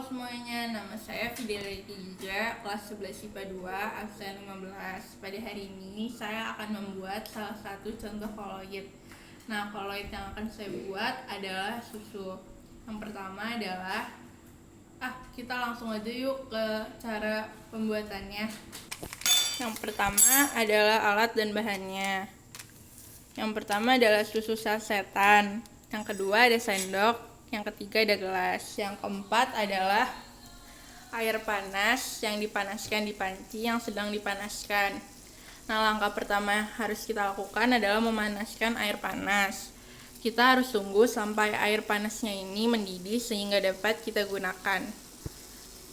semuanya, nama saya Fidelia Tija, kelas 11 IPA 2, absen 15. Pada hari ini saya akan membuat salah satu contoh koloid. Nah, koloid yang akan saya buat adalah susu. Yang pertama adalah, kita langsung aja yuk ke cara pembuatannya. Yang pertama adalah alat dan bahannya. Yang pertama adalah susu sasetan. Yang kedua ada sendok. Yang ketiga ada gelas. Yang keempat adalah air panas yang dipanaskan di panci yang sedang dipanaskan. Nah, langkah pertama harus kita lakukan adalah memanaskan air panas. Kita harus tunggu sampai air panasnya ini mendidih sehingga dapat kita gunakan.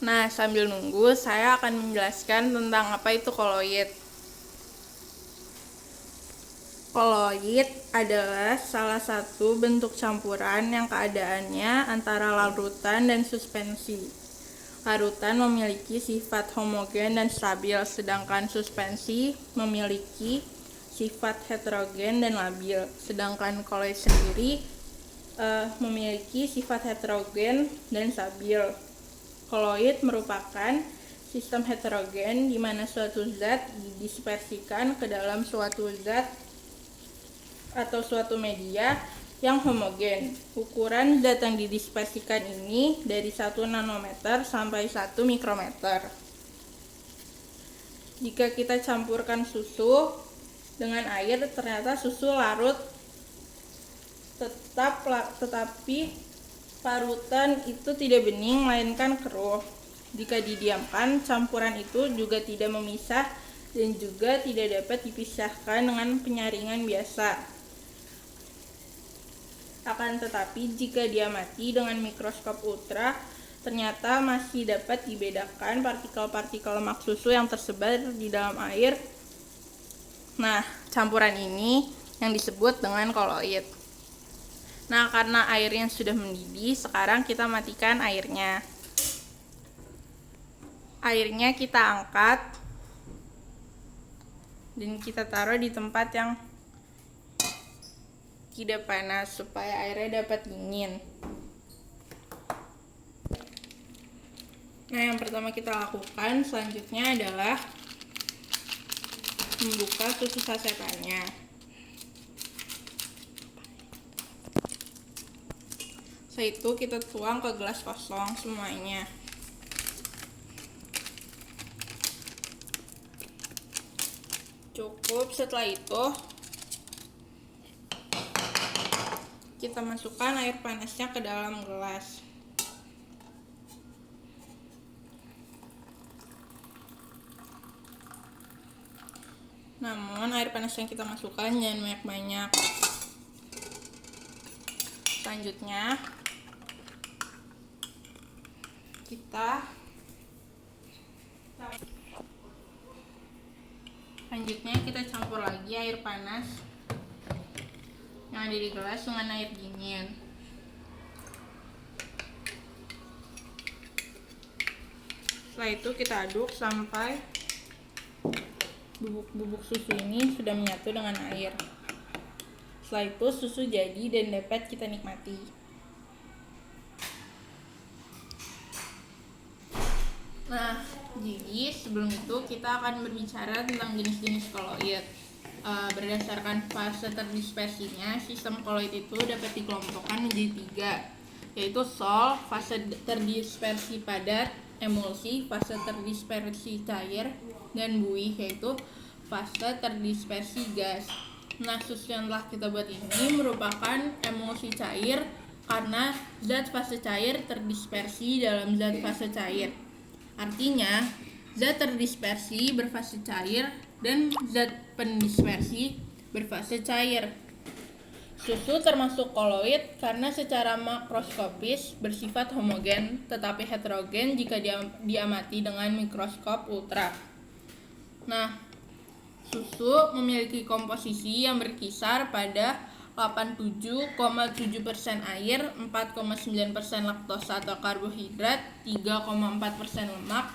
Nah, sambil nunggu saya akan menjelaskan tentang apa itu koloid. Koloid adalah salah satu bentuk campuran yang keadaannya antara larutan dan suspensi. Larutan memiliki sifat homogen dan stabil, sedangkan suspensi memiliki sifat heterogen dan labil. Sedangkan koloid sendiri memiliki sifat heterogen dan stabil. Koloid merupakan sistem heterogen di mana suatu zat didispersikan ke dalam suatu zat atau suatu media yang homogen. Ukuran zat yang didispersikan ini dari 1 nanometer sampai 1 mikrometer. Jika kita campurkan susu dengan air, ternyata susu larut tetapi larutan itu tidak bening melainkan keruh. Jika didiamkan, campuran itu juga tidak memisah dan juga tidak dapat dipisahkan dengan penyaringan biasa. Akan tetapi jika diamati dengan mikroskop ultra, ternyata masih dapat dibedakan partikel-partikel lemak susu yang tersebar di dalam air. Nah, campuran ini yang disebut dengan koloid. Nah, karena airnya sudah mendidih, sekarang kita matikan airnya. Airnya kita angkat dan kita taruh di tempat yang tidak panas supaya airnya dapat dingin. Nah, yang pertama kita lakukan selanjutnya adalah membuka susu sasetannya. Setelah itu kita tuang ke gelas kosong semuanya. Cukup. Setelah itu kita masukkan air panasnya ke dalam gelas. Namun air panas yang kita masukkan jangan banyak-banyak. Selanjutnya kita campur lagi air panas yang ada di gelas dengan air dingin. Setelah itu kita aduk sampai bubuk-bubuk susu ini sudah menyatu dengan air. Setelah itu susu jadi dan dapat kita nikmati. Nah, jadi sebelum itu kita akan berbicara tentang jenis-jenis koloid. Berdasarkan fase terdispersinya, sistem koloid itu dapat dikelompokkan menjadi 3, yaitu sol, fase terdispersi padat, emulsi, fase terdispersi cair, dan buih, yaitu fase terdispersi gas. Nah, susu yang telah kita buat ini merupakan emulsi cair karena zat fase cair terdispersi dalam zat fase cair. Artinya, zat terdispersi berfase cair dan zat pendispersi berfase cair. Susu termasuk koloid karena secara makroskopis bersifat homogen tetapi heterogen jika diamati dengan mikroskop ultra. Nah, susu memiliki komposisi yang berkisar pada 87,7% air, 4,9% laktosa atau karbohidrat, 3,4% lemak,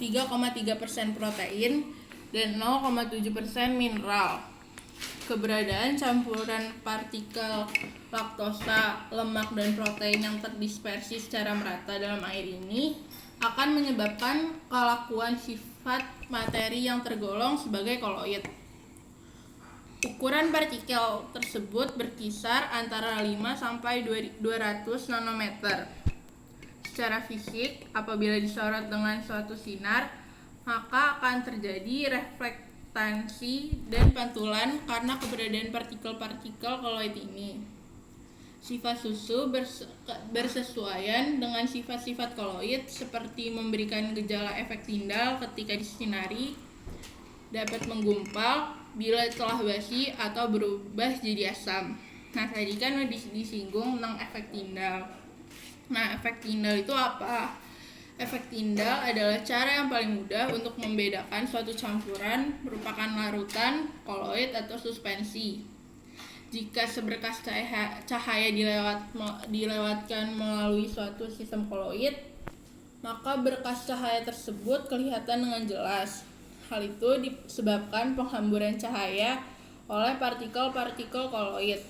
3,3% protein, dan 0,7% mineral. Keberadaan campuran partikel laktosa, lemak, dan protein yang terdispersi secara merata dalam air ini akan menyebabkan kelakuan sifat materi yang tergolong sebagai koloid. Ukuran partikel tersebut berkisar antara 5 sampai 200 nanometer. Secara fisik, apabila disorot dengan suatu sinar, maka akan terjadi reflektansi dan pantulan karena keberadaan partikel-partikel koloid ini. Sifat susu bersesuaian dengan sifat-sifat koloid seperti memberikan gejala efek tindal ketika disinari, dapat menggumpal bila telah basi atau berubah jadi asam. Nah, tadi kan disinggung tentang efek tindal. Nah, efek tindal itu apa? Efek tindal adalah cara yang paling mudah untuk membedakan suatu campuran merupakan larutan, koloid, atau suspensi. Jika seberkas cahaya dilewatkan melalui suatu sistem koloid, maka berkas cahaya tersebut kelihatan dengan jelas. Hal itu disebabkan penghamburan cahaya oleh partikel-partikel koloid.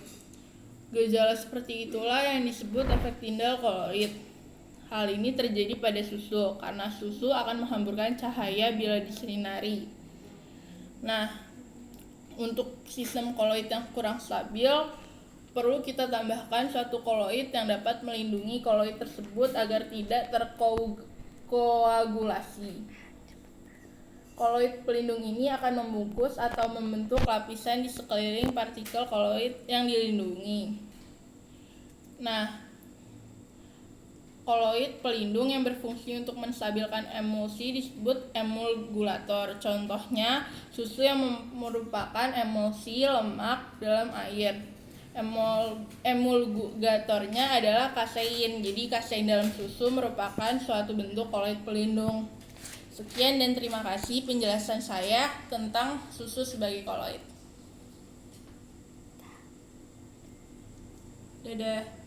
Gejala seperti itulah yang disebut efek tindal koloid. Hal ini terjadi pada susu, karena susu akan menghamburkan cahaya bila disinari. Nah, untuk sistem koloid yang kurang stabil, perlu kita tambahkan suatu koloid yang dapat melindungi koloid tersebut agar tidak terkoagulasi. Koloid pelindung ini akan membungkus atau membentuk lapisan di sekeliling partikel koloid yang dilindungi. Nah, koloid pelindung yang berfungsi untuk menstabilkan emulsi disebut emulgulator. Contohnya, susu yang merupakan emulsi lemak dalam air. Emulgatornya adalah kasein. Jadi kasein dalam susu merupakan suatu bentuk koloid pelindung. Sekian dan terima kasih penjelasan saya tentang susu sebagai koloid. Dadah.